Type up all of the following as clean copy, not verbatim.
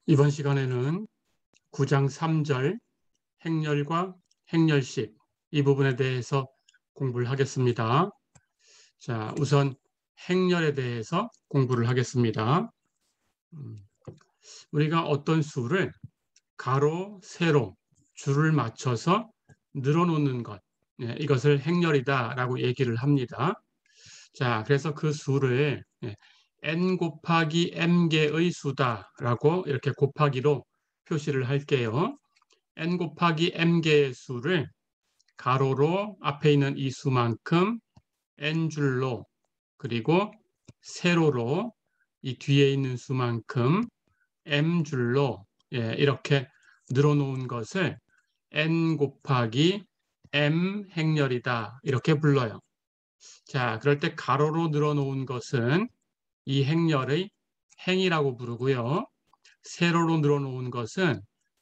이번 시간에는 9장 3절 행렬과 행렬식 이 부분에 대해서 공부를 하겠습니다. 자, 우선 행렬에 대해서 공부를 하겠습니다. 우리가 어떤 수를 가로, 세로, 줄을 맞춰서 늘어놓는 것, 이것을 행렬이다라고 얘기를 합니다. 자, 그래서 그 수를 n 곱하기 m개의 수다라고 이렇게 곱하기로 표시를 할게요. n 곱하기 m개의 수를 가로로 앞에 있는 이 수만큼 n줄로, 그리고 세로로 이 뒤에 있는 수만큼 m줄로 이렇게 늘어놓은 것을 n 곱하기 m 행렬이다 이렇게 불러요. 자, 그럴 때 가로로 늘어놓은 것은 이 행렬의 행이라고 부르고요. 세로로 늘어놓은 것은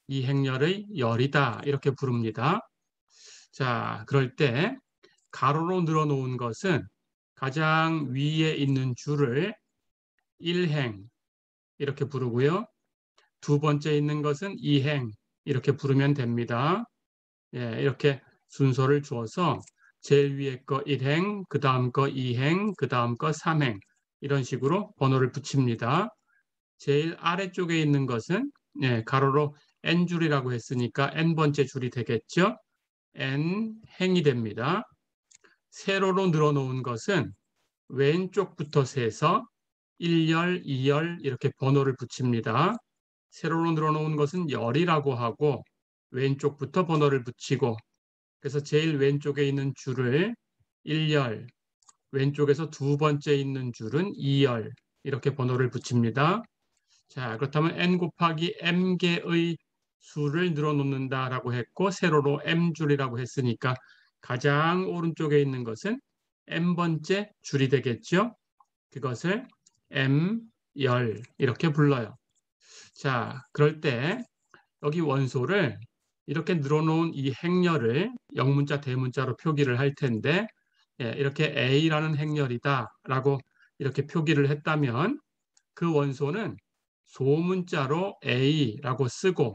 이 행렬의 열이다 이렇게 부릅니다. 자, 그럴 때 가로로 늘어놓은 것은 가장 위에 있는 줄을 1행 이렇게 부르고요. 두 번째 있는 것은 2행 이렇게 부르면 됩니다. 이렇게 순서를 주어서 제일 위에 거 1행, 그 다음 거 2행, 그 다음 거 3행 이런 식으로 번호를 붙입니다. 제일 아래쪽에 있는 것은 가로로 n줄이라고 했으니까 n번째 줄이 되겠죠. n행이 됩니다. 세로로 늘어놓은 것은 왼쪽부터 세서 1열, 2열 이렇게 번호를 붙입니다. 세로로 늘어놓은 것은 열이라고 하고 왼쪽부터 번호를 붙이고, 그래서 제일 왼쪽에 있는 줄을 1열, 왼쪽에서 두 번째 있는 줄은 2열 이렇게 번호를 붙입니다. 자, 그렇다면 n 곱하기 m개의 수를 늘어놓는다라고 했고 세로로 m줄이라고 했으니까 가장 오른쪽에 있는 것은 m번째 줄이 되겠죠. 그것을 m열 이렇게 불러요. 자, 그럴 때 여기 원소를 이렇게 늘어놓은 이 행렬을 영문자 대문자로 표기를 할 텐데 이렇게 A라는 행렬이다라고 이렇게 표기를 했다면 그 원소는 소문자로 A라고 쓰고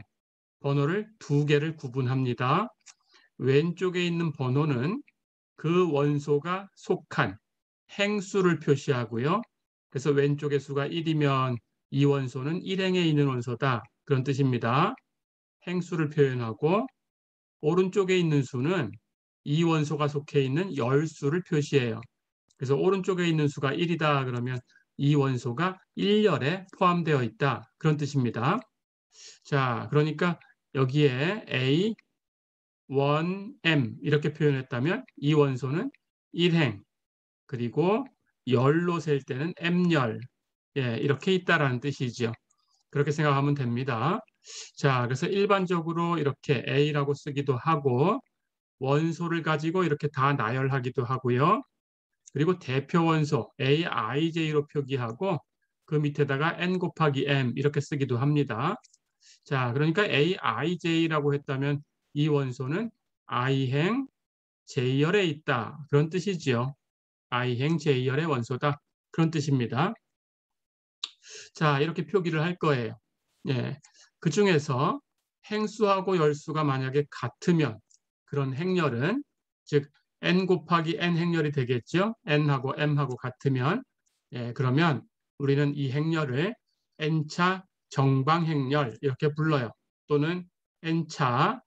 번호를 두 개를 구분합니다. 왼쪽에 있는 번호는 그 원소가 속한 행수를 표시하고요. 그래서 왼쪽의 수가 1이면 이 원소는 1행에 있는 원소다. 그런 뜻입니다. 행수를 표현하고 오른쪽에 있는 수는 이 원소가 속해 있는 열수를 표시해요. 그래서 오른쪽에 있는 수가 1이다 그러면 이 원소가 1열에 포함되어 있다. 그런 뜻입니다. 자, 그러니까 여기에 A, 1, M 이렇게 표현했다면 이 원소는 1행, 그리고 열로 셀 때는 M열, 이렇게 있다라는 뜻이죠. 그렇게 생각하면 됩니다. 자, 그래서 일반적으로 이렇게 A라고 쓰기도 하고 원소를 가지고 이렇게 다 나열하기도 하고요. 그리고 대표 원소 AIJ로 표기하고 그 밑에다가 N 곱하기 M 이렇게 쓰기도 합니다. 자, 그러니까 AIJ라고 했다면 이 원소는 I행 J열에 있다. 그런 뜻이지요. I행 J열의 원소다. 그런 뜻입니다. 자, 이렇게 표기를 할 거예요. 그 중에서 행수하고 열수가 만약에 같으면 그런 행렬은 즉 n 곱하기 n 행렬이 되겠죠. n하고 m하고 같으면 그러면 우리는 이 행렬을 n차 정방행렬 이렇게 불러요. 또는 n차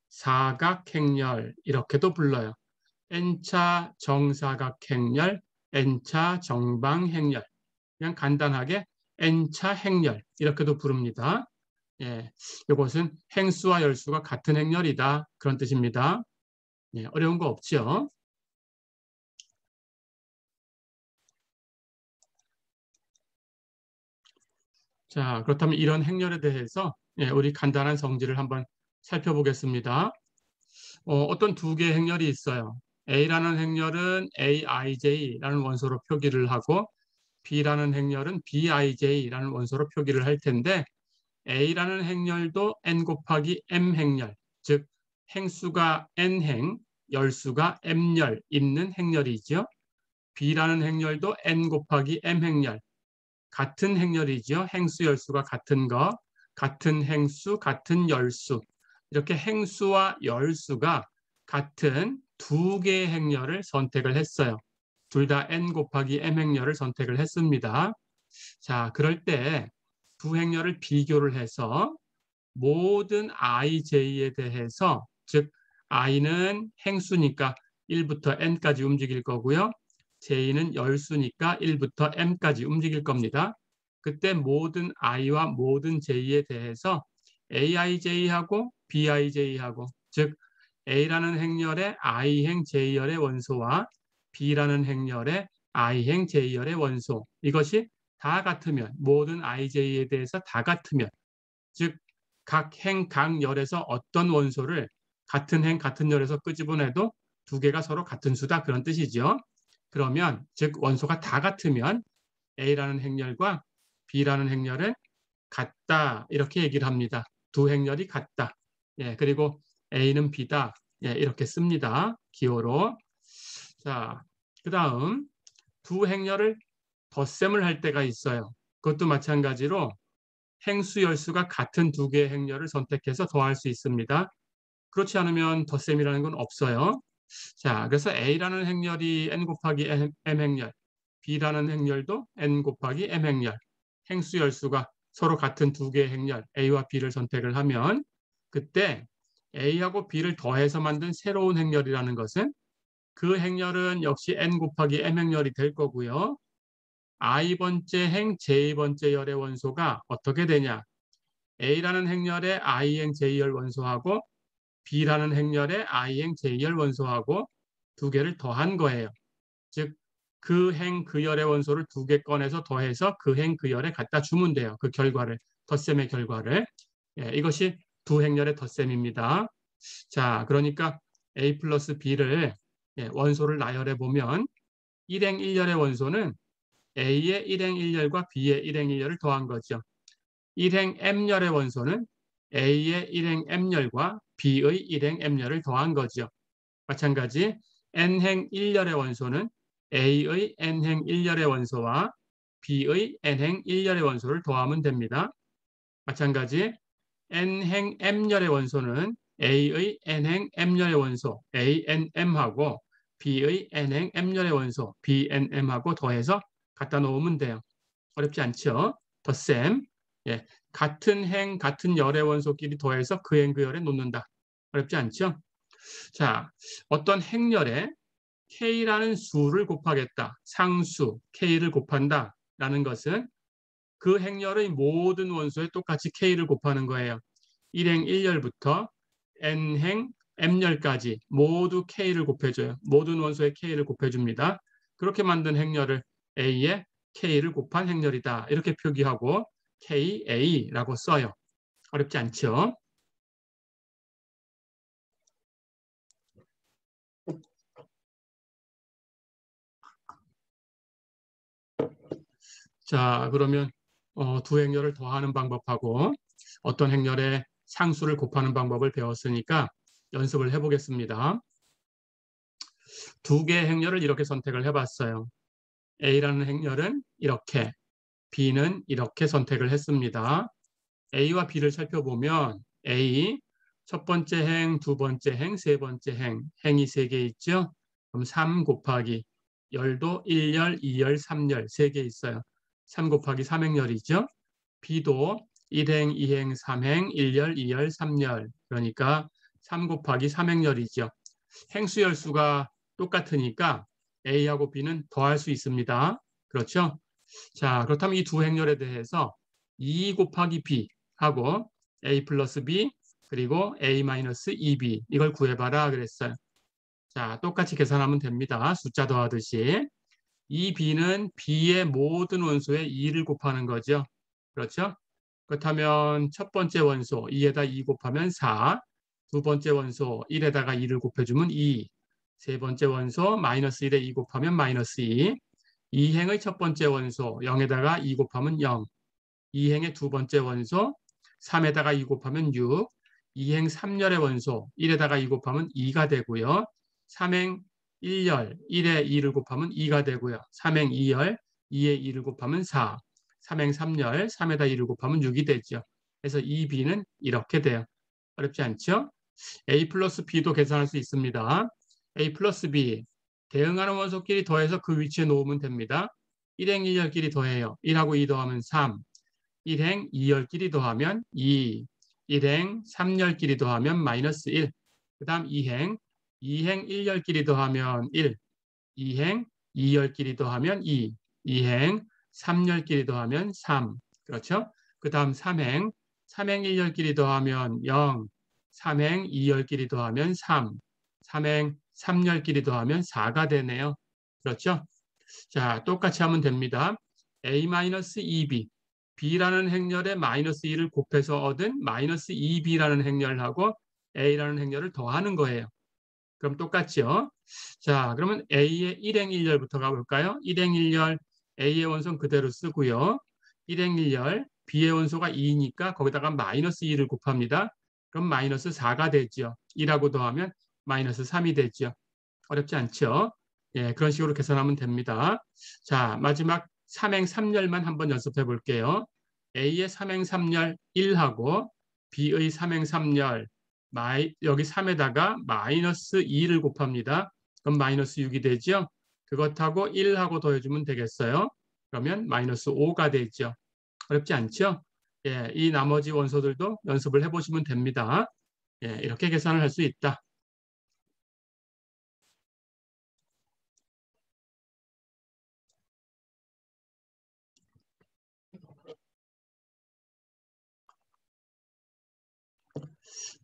정사각행렬 이렇게도 불러요. n차 정사각행렬, n차 정방행렬, 그냥 간단하게 n차 행렬 이렇게도 부릅니다. 이것은 행수와 열수가 같은 행렬이다 그런 뜻입니다. 어려운 거 없죠? 자, 그렇다면 이런 행렬에 대해서 우리 간단한 성질을 한번 살펴보겠습니다. 어떤 두 개의 행렬이 있어요. A라는 행렬은 AIJ라는 원소로 표기를 하고 B라는 행렬은 BIJ라는 원소로 표기를 할 텐데 A라는 행렬도 n 곱하기 m 행렬, 즉 행수가 n행, 열수가 m열 있는 행렬이죠. B라는 행렬도 n 곱하기 m 행렬, 같은 행렬이죠. 행수 열수가 같은 거, 같은 행수, 같은 열수. 이렇게 행수와 열수가 같은 두 개의 행렬을 선택을 했어요. 둘 다 n 곱하기 m 행렬을 선택을 했습니다. 자, 그럴 때 두 행렬을 비교를 해서 모든 ij에 대해서, 즉 i는 행수니까 1부터 n까지 움직일 거고요. j는 열수니까 1부터 m까지 움직일 겁니다. 그때 모든 i와 모든 j에 대해서 aij하고 bij하고, 즉 a라는 행렬의 i행 j열의 원소와 b라는 행렬의 i행 j열의 원소, 이것이 다 같으면, 모든 ij에 대해서 다 같으면, 즉 각 행, 각 열에서 어떤 원소를 같은 행, 같은 열에서 끄집어내도 두 개가 서로 같은 수다, 그런 뜻이죠. 그러면 즉 원소가 다 같으면 A라는 행렬과 B라는 행렬은 같다, 이렇게 얘기를 합니다. 두 행렬이 같다. 예, 그리고 A는 B다. 예, 이렇게 씁니다. 기호로. 자, 그 다음 두 행렬을 덧셈을 할 때가 있어요. 그것도 마찬가지로 행수 열수가 같은 두 개의 행렬을 선택해서 더할 수 있습니다. 그렇지 않으면 덧셈이라는 건 없어요. 자, 그래서 A라는 행렬이 n 곱하기 m 행렬, B라는 행렬도 n 곱하기 m 행렬, 행수 열수가 서로 같은 두 개의 행렬 A와 B를 선택을 하면, 그때 A하고 B를 더해서 만든 새로운 행렬이라는 것은 그 행렬은 역시 n 곱하기 m 행렬이 될 거고요. i번째 행, j번째 열의 원소가 어떻게 되냐? A라는 행렬의 i행 j열 원소하고 B라는 행렬의 i행 j열 원소하고 두 개를 더한 거예요. 즉 그 행, 그 열의 원소를 두 개 꺼내서 더해서 그 행, 그 열에 갖다 주면 돼요. 그 결과를, 덧셈의 결과를. 예, 이것이 두 행렬의 덧셈입니다. 자, 그러니까 A 플러스 B를, 예, 원소를 나열해 보면 1행 1열의 원소는 A의 1행 1열과 B의 1행 1열을 더한 거죠. 1행 m열의 원소는 A의 1행 m열과 B의 1행 m열을 더한 거죠. 마찬가지 n행 1열의 원소는 A의 n행 1열의 원소와 B의 n행 1열의 원소를 더하면 됩니다. 마찬가지 n행 m열의 원소는 A의 n행 m열의 원소 ANM하고 B의 n행 m열의 원소 BNM하고 더해서 갖다 놓으면 돼요. 어렵지 않죠? 덧셈. 예, 같은 행, 같은 열의 원소끼리 더해서 그 행, 그 열에 놓는다. 어렵지 않죠? 자, 어떤 행렬에 K라는 수를 곱하겠다. 상수 K를 곱한다. 라는 것은 그 행렬의 모든 원소에 똑같이 K를 곱하는 거예요. 1행 1열부터 N행 M열까지 모두 K를 곱해줘요. 모든 원소에 K를 곱해줍니다. 그렇게 만든 행렬을 A에 K를 곱한 행렬이다. 이렇게 표기하고 KA라고 써요. 어렵지 않죠? 자, 그러면 두 행렬을 더하는 방법하고 어떤 행렬에 상수를 곱하는 방법을 배웠으니까 연습을 해보겠습니다. 두 개의 행렬을 이렇게 선택을 해봤어요. A라는 행렬은 이렇게, B는 이렇게 선택을 했습니다. A와 B를 살펴보면 A, 첫 번째 행, 두 번째 행, 세 번째 행, 행이 세 개 있죠? 그럼 3 곱하기 열도 1열, 2열, 3열 세 개 있어요. 3 곱하기 3행열이죠. B도 1행, 2행, 3행, 1열, 2열, 3열 그러니까 3 곱하기 3행열이죠. 행수열수가 똑같으니까 A하고 B는 더할 수 있습니다. 그렇죠? 자, 그렇다면 이 두 행렬에 대해서 2 곱하기 B 하고 A 플러스 B 그리고 A 마이너스 2B 이걸 구해봐라 그랬어요. 자, 똑같이 계산하면 됩니다. 숫자 더하듯이. 이 B는 B의 모든 원소에 2를 곱하는 거죠. 그렇죠? 그렇다면 첫 번째 원소 2에다 2 곱하면 4, 두 번째 원소 1에다가 2를 곱해주면 2, 세 번째 원소 마이너스 1에 2 곱하면 마이너스 2, 2행의 첫 번째 원소 0에다가 2 곱하면 0, 2행의 두 번째 원소 3에다가 2 곱하면 6, 2행 3열의 원소 1에다가 2 곱하면 2가 되고요. 3행 1열 1에 2를 곱하면 2가 되고요. 3행 2열 2에 2를 곱하면 4, 3행 3열, 3에다 2를 곱하면 6이 되죠. 그래서 2b는 이렇게 돼요. 어렵지 않죠? a 플러스 b도 계산할 수 있습니다. a 플러스 b, 대응하는 원소끼리 더해서 그 위치에 놓으면 됩니다. 1행 1열끼리 더해요. 1하고 2 더하면 3, 1행 2열끼리 더하면 2, 1행 3열끼리 더하면 마이너스 1, 그 다음 2행 1열끼리 더하면 1, 2행 2열끼리 더하면 2, 2행 3열끼리 더하면 3, 그렇죠? 그 다음 3행 1열끼리 더하면 0, 3행 2열끼리 더하면 3, 3행 3열끼리 더하면 4가 되네요. 그렇죠? 자, 똑같이 하면 됩니다. a-2b, b라는 행렬에 마이너스 2를 곱해서 얻은 마이너스 2b라는 행렬하고 a라는 행렬을 더하는 거예요. 그럼 똑같죠? 자, 그러면 a의 1행 1열부터 가볼까요? 1행 1열 a의 원소는 그대로 쓰고요. 1행 1열 b의 원소가 2니까 거기다가 마이너스 2를 곱합니다. 그럼 마이너스 4가 되죠. 2라고 더하면 마이너스 3이 되죠. 어렵지 않죠? 예, 그런 식으로 계산하면 됩니다. 자, 마지막 3행 3열만 한번 연습해 볼게요. A의 3행 3열 1하고 B의 3행 3열 여기 3에다가 마이너스 2를 곱합니다. 그럼 마이너스 6이 되죠? 그것하고 1하고 더해주면 되겠어요. 그러면 마이너스 5가 되죠. 어렵지 않죠? 예, 이 나머지 원소들도 연습을 해보시면 됩니다. 예, 이렇게 계산을 할 수 있다.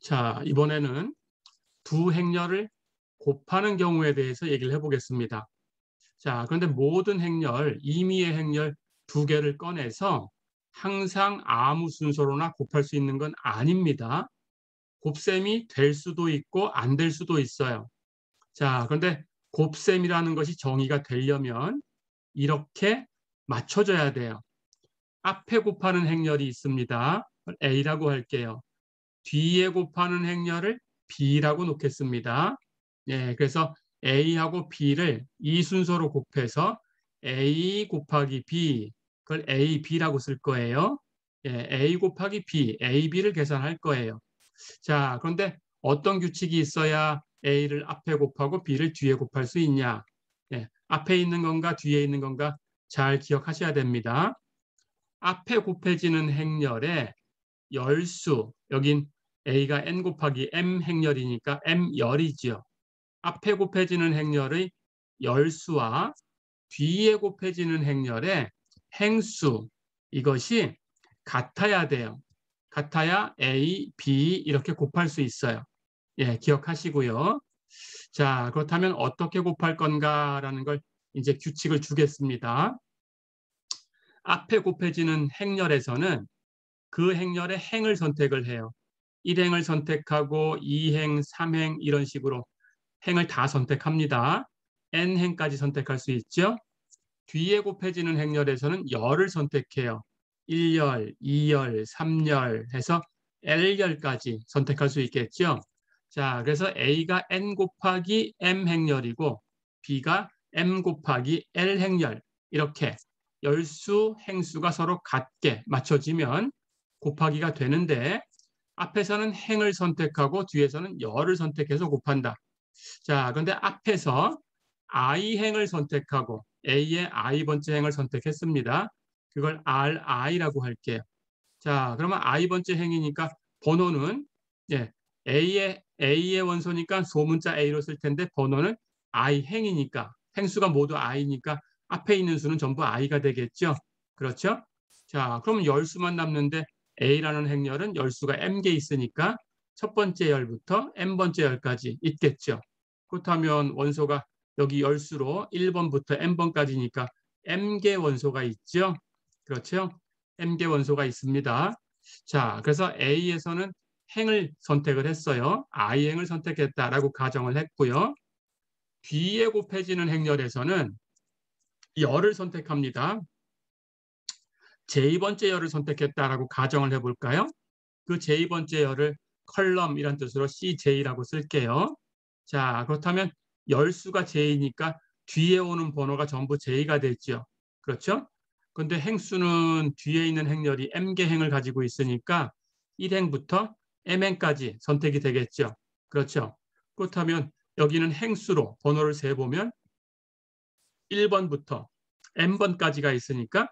자, 이번에는 두 행렬을 곱하는 경우에 대해서 얘기를 해보겠습니다. 자, 그런데 모든 행렬, 임의의 행렬 두 개를 꺼내서 항상 아무 순서로나 곱할 수 있는 건 아닙니다. 곱셈이 될 수도 있고 안 될 수도 있어요. 자, 그런데 곱셈이라는 것이 정의가 되려면 이렇게 맞춰줘야 돼요. 앞에 곱하는 행렬이 있습니다. A라고 할게요. 뒤에 곱하는 행렬을 B라고 놓겠습니다. 예, 그래서 A하고 B를 이 순서로 곱해서 A 곱하기 B, 그걸 A, B라고 쓸 거예요. 예, A 곱하기 B, A, B를 계산할 거예요. 자, 그런데 어떤 규칙이 있어야 A를 앞에 곱하고 B를 뒤에 곱할 수 있냐? 예, 앞에 있는 건가 뒤에 있는 건가 잘 기억하셔야 됩니다. 앞에 곱해지는 행렬에 열수, 여긴 A가 N 곱하기 M 행렬이니까 M 열이죠. 앞에 곱해지는 행렬의 열수와 뒤에 곱해지는 행렬의 행수, 이것이 같아야 돼요. 같아야 A, B 이렇게 곱할 수 있어요. 예, 기억하시고요. 자, 그렇다면 어떻게 곱할 건가라는 걸 이제 규칙을 주겠습니다. 앞에 곱해지는 행렬에서는 그 행렬의 행을 선택을 해요. 1행을 선택하고 2행, 3행 이런 식으로 행을 다 선택합니다. n행까지 선택할 수 있죠. 뒤에 곱해지는 행렬에서는 열을 선택해요. 1열, 2열, 3열 해서 L열까지 선택할 수 있겠죠. 자, 그래서 A가 n 곱하기 m 행렬이고 B가 m 곱하기 L 행렬, 이렇게 열수, 행수가 서로 같게 맞춰지면 곱하기가 되는데 앞에서는 행을 선택하고 뒤에서는 열을 선택해서 곱한다. 자, 그런데 앞에서 i행을 선택하고 A의 i번째 행을 선택했습니다. 그걸 RI라고 할게요. 자, 그러면 i번째 행이니까 번호는 예, A의 원소니까 소문자 A로 쓸 텐데 번호는 i행이니까 행수가 모두 i니까 앞에 있는 수는 전부 i가 되겠죠. 그렇죠? 자, 그러면 열수만 남는데 A라는 행렬은 열수가 m개 있으니까 첫 번째 열부터 n번째 열까지 있겠죠. 그렇다면 원소가 여기 열수로 1번부터 n번까지니까 m개 원소가 있죠. 그렇죠? m개 원소가 있습니다. 자, 그래서 A에서는 행을 선택을 했어요. i행을 선택했다라고 가정을 했고요. 뒤에 곱해지는 행렬에서는 열을 선택합니다. 제2번째 열을 선택했다라고 가정을 해볼까요? 그 제2번째 열을 컬럼이란 뜻으로 CJ라고 쓸게요. 자, 그렇다면 열수가 J니까 뒤에 오는 번호가 전부 J가 됐죠. 그렇죠? 근데 행수는 뒤에 있는 행렬이 m개 행을 가지고 있으니까 1행부터 mn까지 선택이 되겠죠. 그렇죠. 그렇다면 여기는 행수로 번호를 세보면 1번부터 m번까지가 있으니까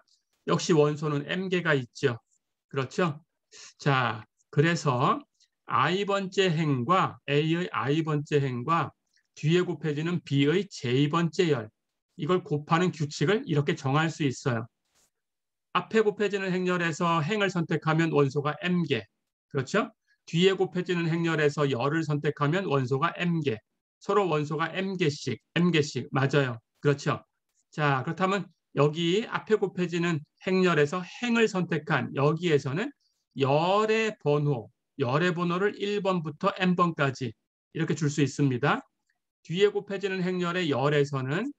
역시 원소는 m개가 있죠. 그렇죠. 자, 그래서 i번째 행과 a의 i번째 행과 뒤에 곱해지는 b의 j번째 열, 이걸 곱하는 규칙을 이렇게 정할 수 있어요. 앞에 곱해지는 행렬에서 행을 선택하면 원소가 m개. 그렇죠? 뒤에 곱해지는 행렬에서 열을 선택하면 원소가 m개. 서로 원소가 m개씩 맞아요. 그렇죠? 자, 그렇다면 여기 앞에 곱해지는 행렬에서 행을 선택한 여기에서는 열의 번호를 1번부터 m번까지 이렇게 줄 수 있습니다. 뒤에 곱해지는 행렬의 열에서는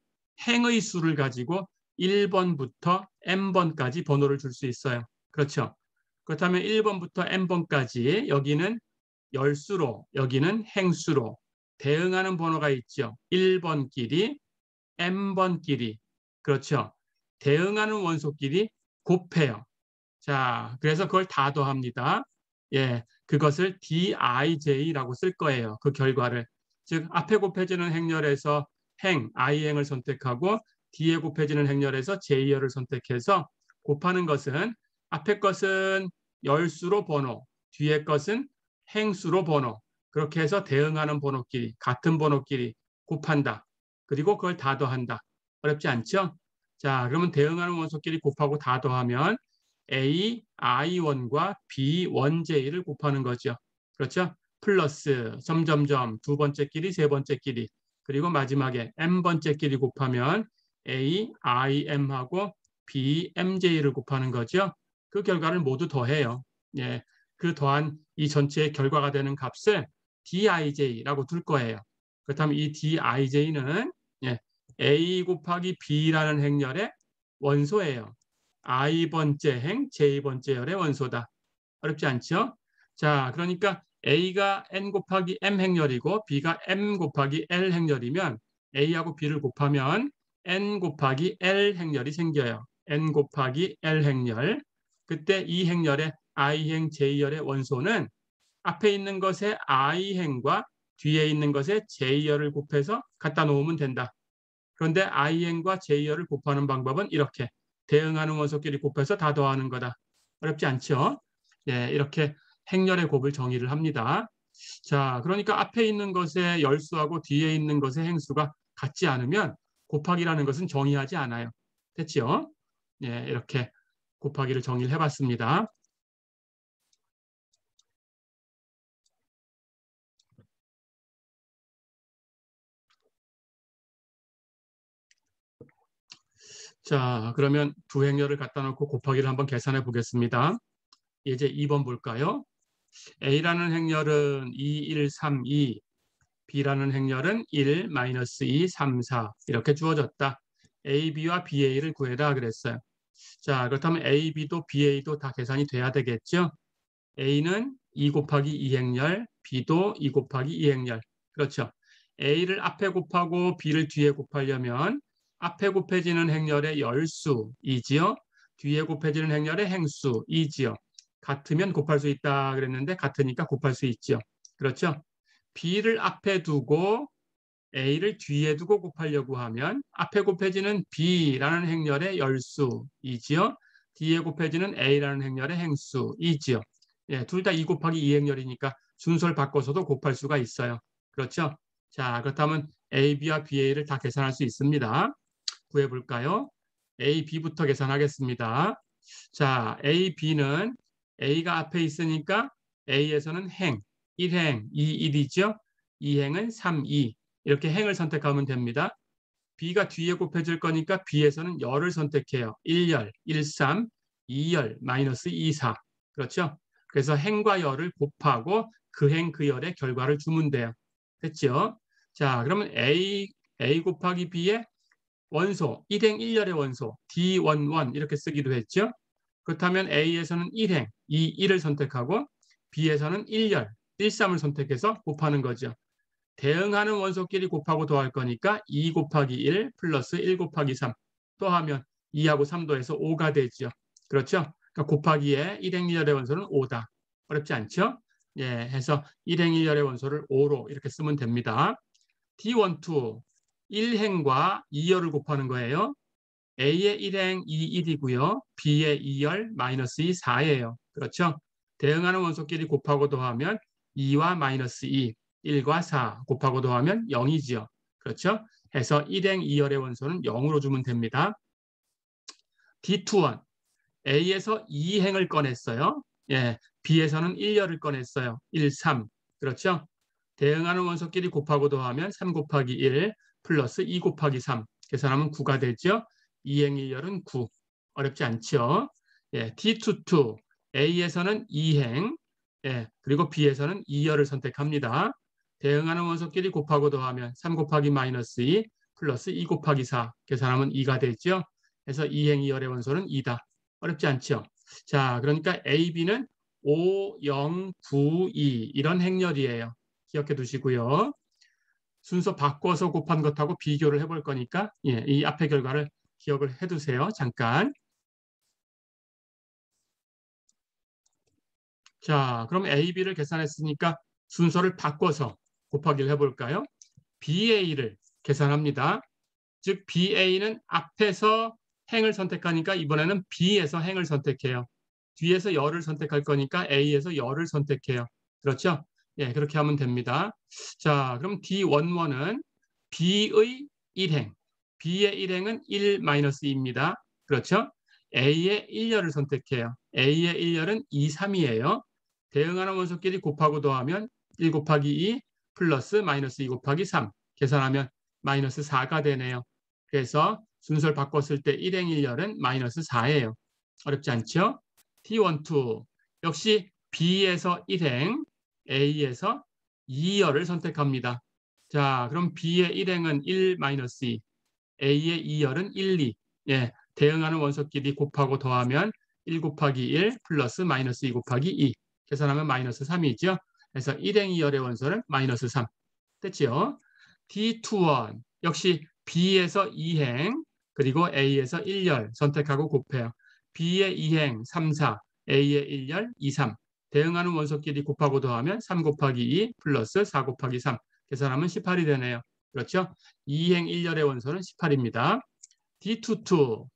행의 수를 가지고 1번부터 m번까지 번호를 줄 수 있어요. 그렇죠? 그렇다면 1번부터 m번까지 여기는 열수로, 여기는 행수로 대응하는 번호가 있죠. 1번끼리, m번끼리. 그렇죠? 대응하는 원소끼리 곱해요. 자, 그래서 그걸 다 더합니다. 예, 그것을 DIJ라고 쓸 거예요. 그 결과를. 즉, 앞에 곱해지는 행렬에서 i행을 선택하고 뒤에 곱해지는 행렬에서 j열을 선택해서 곱하는 것은 앞에 것은 열수로 번호, 뒤에 것은 행수로 번호. 그렇게 해서 대응하는 번호끼리, 같은 번호끼리 곱한다. 그리고 그걸 다 더한다. 어렵지 않죠? 자, 그러면 대응하는 원소끼리 곱하고 다 더하면 A, I1과 B1J를 곱하는 거죠. 그렇죠? 플러스 점점점 두 번째 끼리, 세 번째 끼리, 그리고 마지막에 m번째 끼리 곱하면 A, IM하고 BMJ를 곱하는 거죠. 그 결과를 모두 더해요. 예, 그 더한 이 전체의 결과가 되는 값을 DIJ라고 둘 거예요. 그렇다면 이 DIJ는 예, A 곱하기 B라는 행렬의 원소예요. i번째 행, j번째 열의 원소다. 어렵지 않죠? 자, 그러니까 A가 n 곱하기 m 행렬이고 B가 m 곱하기 l 행렬이면 A하고 B를 곱하면 n 곱하기 l 행렬이 생겨요. n 곱하기 l 행렬. 그때 이 행렬의 i행, j열의 원소는 앞에 있는 것의 i행과 뒤에 있는 것의 j열을 곱해서 갖다 놓으면 된다. 그런데 i행과 j열을 곱하는 방법은 이렇게 대응하는 원소끼리 곱해서 다 더하는 거다. 어렵지 않죠? 예, 이렇게 행렬의 곱을 정의를 합니다. 자, 그러니까 앞에 있는 것의 열수하고 뒤에 있는 것의 행수가 같지 않으면 곱하기라는 것은 정의하지 않아요. 됐죠? 예, 이렇게 곱하기를 정의를 해봤습니다. 자, 그러면 두 행렬을 갖다 놓고 곱하기를 한번 계산해 보겠습니다. 이제 2번 볼까요? A라는 행렬은 2, 1, 3, 2, B라는 행렬은 1, 마이너스 2, 3, 4 이렇게 주어졌다. A, B와 BA를 구해라 그랬어요. 자, 그렇다면 A, B도 BA도 다 계산이 돼야 되겠죠? A는 2 곱하기 2 행렬, B도 2 곱하기 2 행렬. 그렇죠. A를 앞에 곱하고 B를 뒤에 곱하려면 앞에 곱해지는 행렬의 열수이지요. 뒤에 곱해지는 행렬의 행수이지요. 같으면 곱할 수 있다 그랬는데 같으니까 곱할 수 있죠. 그렇죠. B를 앞에 두고 A를 뒤에 두고 곱하려고 하면 앞에 곱해지는 B라는 행렬의 열수이지요. 뒤에 곱해지는 A라는 행렬의 행수이지요. 예, 둘 다 2 곱하기 2 행렬이니까 순서를 바꿔서도 곱할 수가 있어요. 그렇죠? 자, 그렇다면 A, B와 BA를 다 계산할 수 있습니다. 구해볼까요? A, B부터 계산하겠습니다. 자, A, B는 A가 앞에 있으니까 A에서는 행, 1행, 2, 1이죠. 2행은 3, 2. 이렇게 행을 선택하면 됩니다. B가 뒤에 곱해질 거니까 B에서는 열을 선택해요. 1열, 1, 3, 2열, 마이너스 2, 4. 그렇죠? 그래서 행과 열을 곱하고 그 행, 그 열의 결과를 주면 돼요. 됐죠? 자, 그러면 A 곱하기 B의 원소, 1행 1열의 원소, D11 이렇게 쓰기도 했죠? 그렇다면 A에서는 1행, 2, 1을 선택하고 B에서는 1열, 1, 3을 선택해서 곱하는 거죠. 대응하는 원소끼리 곱하고 더할 거니까 2 곱하기 1 플러스 1 곱하기 3 또 하면 2하고 3도 해서 5가 되죠. 그렇죠? 그러니까 곱하기에 일행일열의 원소는 5다. 어렵지 않죠? 예, 해서 일행일열의 원소를 5로 이렇게 쓰면 됩니다. D12, 1행과 2열을 곱하는 거예요. A의 1행 2, 1이고요. B의 2열 마이너스 2, 4예요. 그렇죠? 대응하는 원소끼리 곱하고 더하면 2와 마이너스 2, 1과 4 곱하고 더하면 0이지요. 그렇죠? 해서 1행 2열의 원소는 0으로 주면 됩니다. D21, A에서 2행을 꺼냈어요. 예, B에서는 1열을 꺼냈어요. 1, 3. 그렇죠? 대응하는 원소끼리 곱하고 더하면 3 곱하기 1 플러스 2 곱하기 3. 계산하면 9가 되죠. 2행 1열은 9. 어렵지 않죠? 예, D22. A에서는 2행, 예, 그리고 B에서는 2열을 선택합니다. 대응하는 원소끼리 곱하고 더하면 3 곱하기 마이너스 2 플러스 2 곱하기 4. 계산하면 2가 되죠. 그래서 2행 2열의 원소는 2다. 어렵지 않죠? 자, 그러니까 AB는 5, 0, 9, 2 이런 행렬이에요. 기억해 두시고요. 순서 바꿔서 곱한 것하고 비교를 해볼 거니까 예, 이 앞의 결과를 기억을 해두세요. 잠깐. 자, 그럼 AB를 계산했으니까 순서를 바꿔서 곱하기를 해볼까요? BA를 계산합니다. 즉 BA는 앞에서 행을 선택하니까 이번에는 B에서 행을 선택해요. 뒤에서 열을 선택할 거니까 A에서 열을 선택해요. 그렇죠? 예, 그렇게 하면 됩니다. 자, 그럼 D11은 B의 1행, B의 1행은 1-2입니다. 그렇죠? A의 1열을 선택해요. A의 1열은 2, 3이에요. 대응하는 원소끼리 곱하고 더하면 1 곱하기 2 플러스 마이너스 2 곱하기 3 계산하면 마이너스 4가 되네요. 그래서 순서를 바꿨을 때 1행 1열은 마이너스 4예요. 어렵지 않죠? T12 역시 B에서 1행, A에서 2열을 선택합니다. 자, 그럼 B의 1행은 1-2, A의 2열은 1, 2. 예, 대응하는 원소끼리 곱하고 더하면 1 곱하기 1 플러스 마이너스 2 곱하기 2. 계산하면 마이너스 3이죠. 그래서 1행 2열의 원소는 마이너스 3. 됐죠? D21 역시 B에서 2행 그리고 A에서 1열 선택하고 곱해요. B의 2행 3, 4, A의 1열 2, 3. 대응하는 원소끼리 곱하고 더하면 3 곱하기 2 플러스 4 곱하기 3. 계산하면 18이 되네요. 그렇죠? 2행 1열의 원소는 18입니다. D22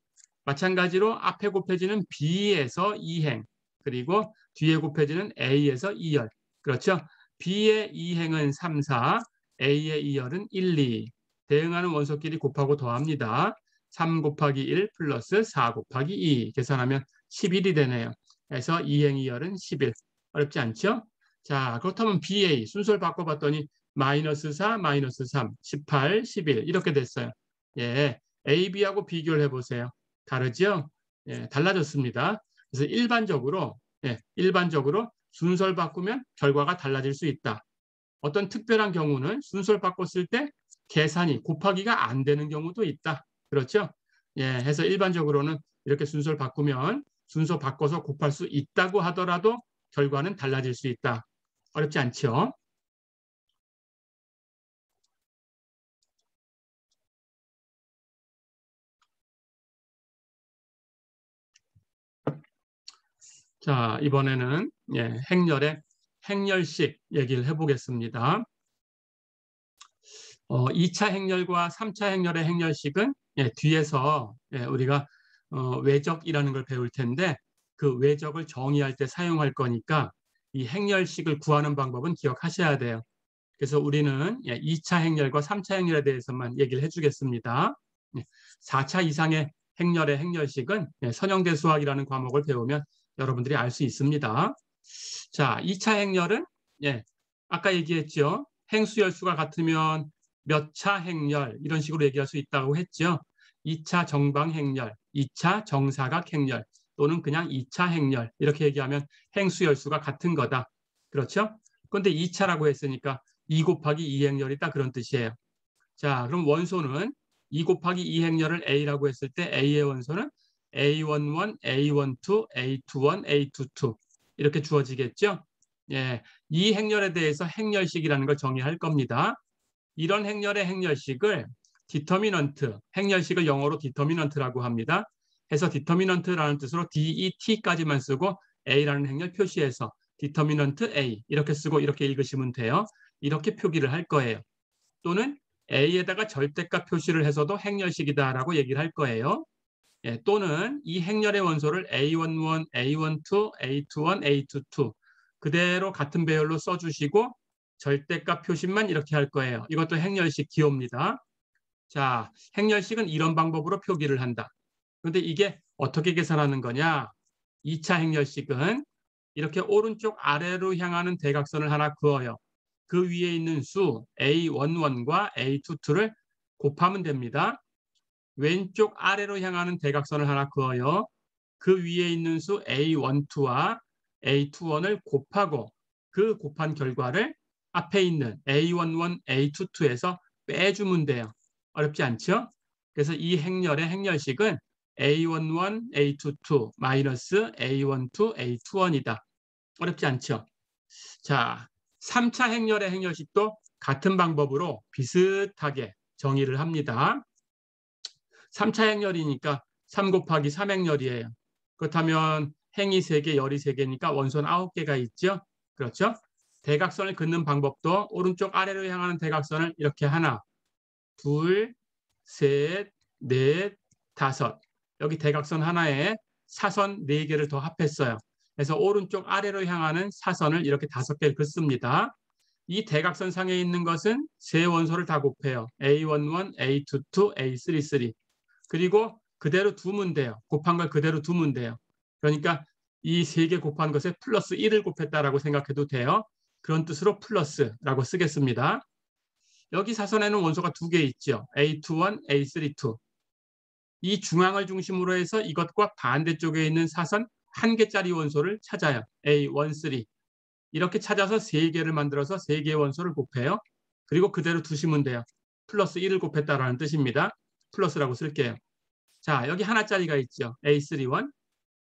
마찬가지로 앞에 곱해지는 B에서 2행 그리고 뒤에 곱해지는 A에서 2열. 그렇죠? B의 2행은 3, 4, A의 2열은 1, 2. 대응하는 원소끼리 곱하고 더합니다. 3 곱하기 1 플러스 4 곱하기 2 계산하면 11이 되네요. 그래서 2행 2열은 11. 어렵지 않죠? 자, 그렇다면 BA 순서를 바꿔봤더니 마이너스 4, 마이너스 3, 18, 11 이렇게 됐어요. 예, AB하고 비교를 해보세요. 다르죠? 예, 달라졌습니다. 그래서 일반적으로 순서를 바꾸면 결과가 달라질 수 있다. 어떤 특별한 경우는 순서를 바꿨을 때 계산이 곱하기가 안 되는 경우도 있다. 그렇죠? 예, 해서 일반적으로는 이렇게 순서를 바꾸면 순서 바꿔서 곱할 수 있다고 하더라도 결과는 달라질 수 있다. 어렵지 않죠? 자, 이번에는 예, 행렬의 행렬식 얘기를 해보겠습니다. 2차 행렬과 3차 행렬의 행렬식은 예, 뒤에서 예, 우리가 외적이라는 걸 배울 텐데 그 외적을 정의할 때 사용할 거니까 이 행렬식을 구하는 방법은 기억하셔야 돼요. 그래서 우리는 예, 2차 행렬과 3차 행렬에 대해서만 얘기를 해주겠습니다. 예, 4차 이상의 행렬의 행렬식은 예, 선형대 수학이라는 과목을 배우면 여러분들이 알 수 있습니다. 자, 2차 행렬은 예, 아까 얘기했죠. 행수열수가 같으면 몇 차 행렬 이런 식으로 얘기할 수 있다고 했죠. 2차 정방 행렬, 2차 정사각 행렬 또는 그냥 2차 행렬 이렇게 얘기하면 행수열수가 같은 거다. 그렇죠? 그런데 2차라고 했으니까 2 곱하기 2 행렬이다 그런 뜻이에요. 자, 그럼 원소는 2 곱하기 2 행렬을 A라고 했을 때 A의 원소는 A11, A12, A21, A22 이렇게 주어지겠죠? 예, 이 행렬에 대해서 행렬식이라는 걸 정의할 겁니다. 이런 행렬의 행렬식을 디터미넌트, 행렬식을 영어로 디터미넌트라고 합니다. 해서 디터미넌트라는 뜻으로 DET까지만 쓰고 A라는 행렬 표시해서 디터미넌트 A 이렇게 쓰고 이렇게 읽으시면 돼요. 이렇게 표기를 할 거예요. 또는 A에다가 절대값 표시를 해서도 행렬식이다라고 얘기를 할 거예요. 예, 또는 이 행렬의 원소를 A11, A12, A21, A22 그대로 같은 배열로 써주시고 절대값 표시만 이렇게 할 거예요. 이것도 행렬식 기호입니다. 자, 행렬식은 이런 방법으로 표기를 한다. 그런데 이게 어떻게 계산하는 거냐? 2차 행렬식은 이렇게 오른쪽 아래로 향하는 대각선을 하나 그어요. 그 위에 있는 수 A11과 A22를 곱하면 됩니다. 왼쪽 아래로 향하는 대각선을 하나 그어요. 그 위에 있는 수 A12와 A21을 곱하고 그 곱한 결과를 앞에 있는 A11, A22에서 빼주면 돼요. 어렵지 않죠? 그래서 이 행렬의 행렬식은 A11, A22 마이너스 A12, A21이다. 어렵지 않죠? 자, 3차 행렬의 행렬식도 같은 방법으로 비슷하게 정의를 합니다. 3차 행렬이니까 3 곱하기 3행렬이에요. 그렇다면 행이 3개, 열이 3개니까 원소는 9개가 있죠. 그렇죠? 대각선을 긋는 방법도 오른쪽 아래로 향하는 대각선을 이렇게 하나, 둘, 셋, 넷, 다섯. 여기 대각선 하나에 사선 4개를 더 합했어요. 그래서 오른쪽 아래로 향하는 사선을 이렇게 5개를 긋습니다. 이 대각선 상에 있는 것은 세 원소를 다 곱해요. A11, A22, A33. 그리고 그대로 두면 돼요. 곱한 걸 그대로 두면 돼요. 그러니까 이 3개 곱한 것에 플러스 1을 곱했다라고 생각해도 돼요. 그런 뜻으로 플러스라고 쓰겠습니다. 여기 사선에는 원소가 2개 있죠. A21, A32. 이 중앙을 중심으로 해서 이것과 반대쪽에 있는 사선 1개짜리 원소를 찾아요. A13. 이렇게 찾아서 3개를 만들어서 3개의 원소를 곱해요. 그리고 그대로 두시면 돼요. 플러스 1을 곱했다라는 뜻입니다. 플러스라고 쓸게요. 자, 여기 하나짜리가 있죠. A31.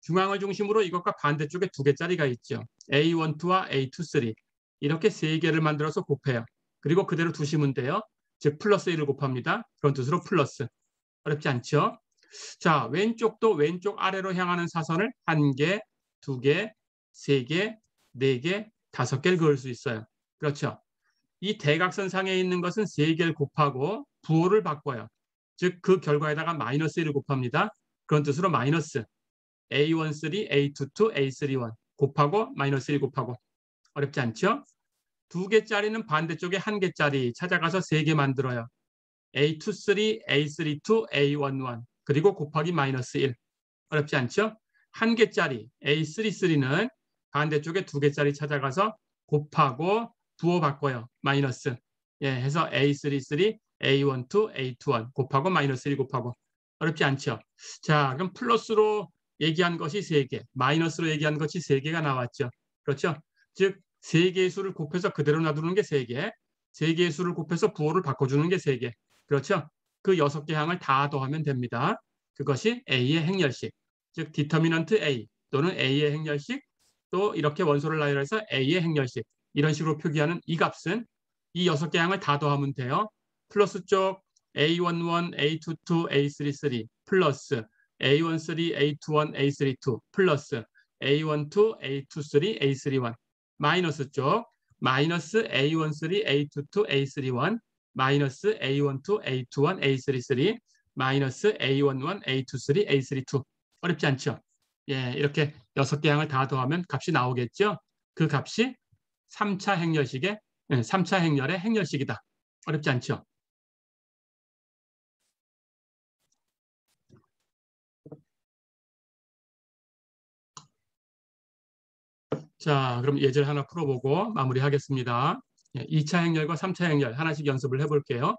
중앙을 중심으로 이것과 반대쪽에 2개짜리가 있죠. A12와 A23. 이렇게 3개를 만들어서 곱해요. 그리고 그대로 두시면 돼요. 즉 플러스 1을 곱합니다. 그런 뜻으로 플러스. 어렵지 않죠? 자, 왼쪽도 왼쪽 아래로 향하는 사선을 1개, 2개, 3개, 4개, 5개를 그을 수 있어요. 그렇죠? 이 대각선 상에 있는 것은 3개를 곱하고 부호를 바꿔요. 즉 그 결과에다가 마이너스 1을 곱합니다. 그런 뜻으로 마이너스 A13, A22, A31 곱하고 마이너스 1 곱하고. 어렵지 않죠? 2개짜리는 반대쪽에 1개짜리 찾아가서 3개 만들어요. A23, A32, A11 그리고 곱하기 마이너스 1. 어렵지 않죠? 1개짜리 A33는 반대쪽에 2개짜리 찾아가서 곱하고 부호 바꿔요. 마이너스. 예, 해서 A33, A12, A21 곱하고 마이너스 1 곱하고. 어렵지 않죠? 자, 그럼 플러스로 얘기한 것이 3개, 마이너스로 얘기한 것이 3개가 나왔죠. 그렇죠? 즉 3개의 수를 곱해서 그대로 놔두는 게 3개, 3개의 수를 곱해서 부호를 바꿔주는 게 3개. 그렇죠? 그 6개 항을 다 더하면 됩니다. 그것이 A의 행렬식. 즉 디터미넌트 A 또는 A의 행렬식, 또 이렇게 원소를 나열해서 A의 행렬식, 이런 식으로 표기하는 이 값은 이 6개 항을 다 더하면 돼요. 플러스 쪽 A11, A22, A33 플러스 A13, A21, A32 플러스 A12, A23, A31 마이너스 쪽 마이너스 A13, A22, A31 마이너스 A12, A21, A33 마이너스 A11, A23, A32 어렵지 않죠? 예, 이렇게 6개 항을 다 더하면 값이 나오겠죠? 그 값이 3차 행렬식의 3차 행렬의 행렬식이다. 어렵지 않죠? 자, 그럼 예제를 하나 풀어보고 마무리하겠습니다. 2차 행렬과 3차 행렬 하나씩 연습을 해볼게요.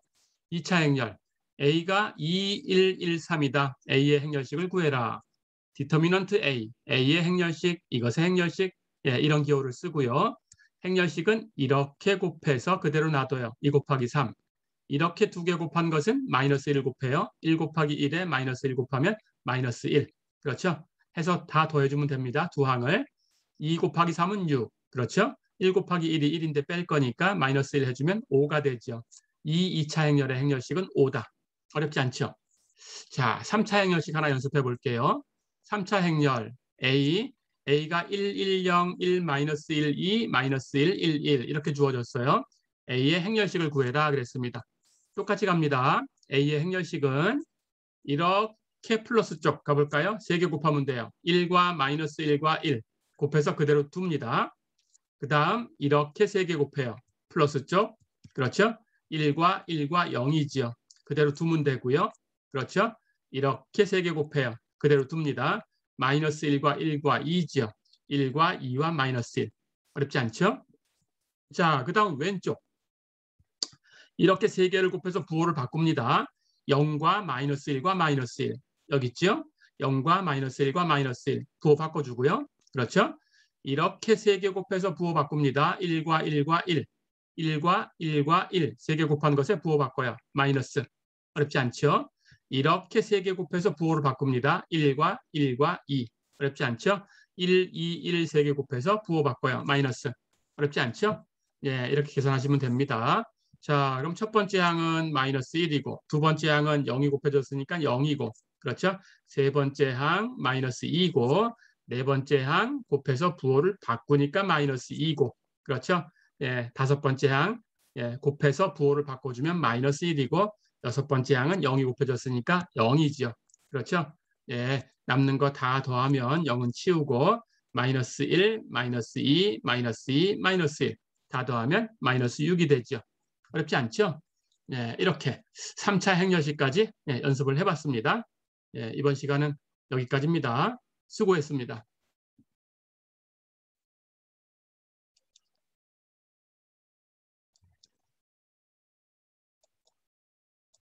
2차 행렬 A가 2, 1, 1, 3이다. A의 행렬식을 구해라. 디터미넌트 A, A의 행렬식, 이것의 행렬식, 예, 이런 기호를 쓰고요. 행렬식은 이렇게 곱해서 그대로 놔둬요. 2 곱하기 3. 이렇게 2개 곱한 것은 마이너스 1 곱해요. 1 곱하기 1에 마이너스 1 곱하면 마이너스 1. 그렇죠? 해서 다 더해주면 됩니다. 두 항을. 2 곱하기 3은 6. 그렇죠? 1 곱하기 1이 1인데 뺄 거니까 마이너스 1 해주면 5가 되죠. 이 2차 행렬의 행렬식은 5다. 어렵지 않죠? 자, 3차 행렬식 하나 연습해 볼게요. 3차 행렬 A가 1, 1, 0, 1, 마이너스 1, 2, 마이너스 1, 1, 1 이렇게 주어졌어요. A의 행렬식을 구해라 그랬습니다. 똑같이 갑니다. A의 행렬식은 이렇게 플러스 쪽 가볼까요? 3개 곱하면 돼요. 1과 마이너스 1과 1 곱해서 그대로 둡니다. 그 다음 이렇게 3개 곱해요. 플러스 쪽. 그렇죠? 1과 1과 0이지요. 그대로 두면 되고요. 그렇죠? 이렇게 3개 곱해요. 그대로 둡니다. 마이너스 1과 1과 2지요. 1과 2와 마이너스 1. 어렵지 않죠? 자, 그 다음 왼쪽. 이렇게 3개를 곱해서 부호를 바꿉니다. 0과 마이너스 1과 마이너스 1. 여기 있죠? 0과 마이너스 1과 마이너스 1. 부호 바꿔주고요. 그렇죠? 이렇게 3개 곱해서 부호 바꿉니다. 1과 1과 1. 1과 1과 1. 3개 곱한 것에 부호 바꿔요. 마이너스. 어렵지 않죠? 이렇게 3개 곱해서 부호를 바꿉니다. 1과 1과 2. 어렵지 않죠? 1, 2, 1, 3개 곱해서 부호 바꿔요. 마이너스. 어렵지 않죠? 예, 이렇게 계산하시면 됩니다. 자, 그럼 첫 번째 항은 마이너스 1이고 두 번째 항은 0이 곱해졌으니까 0이고 그렇죠? 세 번째 항 마이너스 2고 네 번째 항 곱해서 부호를 바꾸니까 마이너스 2고 그렇죠? 예, 다섯 번째 항 예, 곱해서 부호를 바꿔주면 마이너스 1이고 여섯 번째 항은 0이 곱해졌으니까 0이죠. 그렇죠? 예, 남는 거 다 더하면 0은 치우고 마이너스 1, 마이너스 2, 마이너스 2, 마이너스 1 다 더하면 마이너스 6이 되죠. 어렵지 않죠? 예, 이렇게 3차 행렬식까지 예, 연습을 해봤습니다. 예, 이번 시간은 여기까지입니다. 수고했습니다.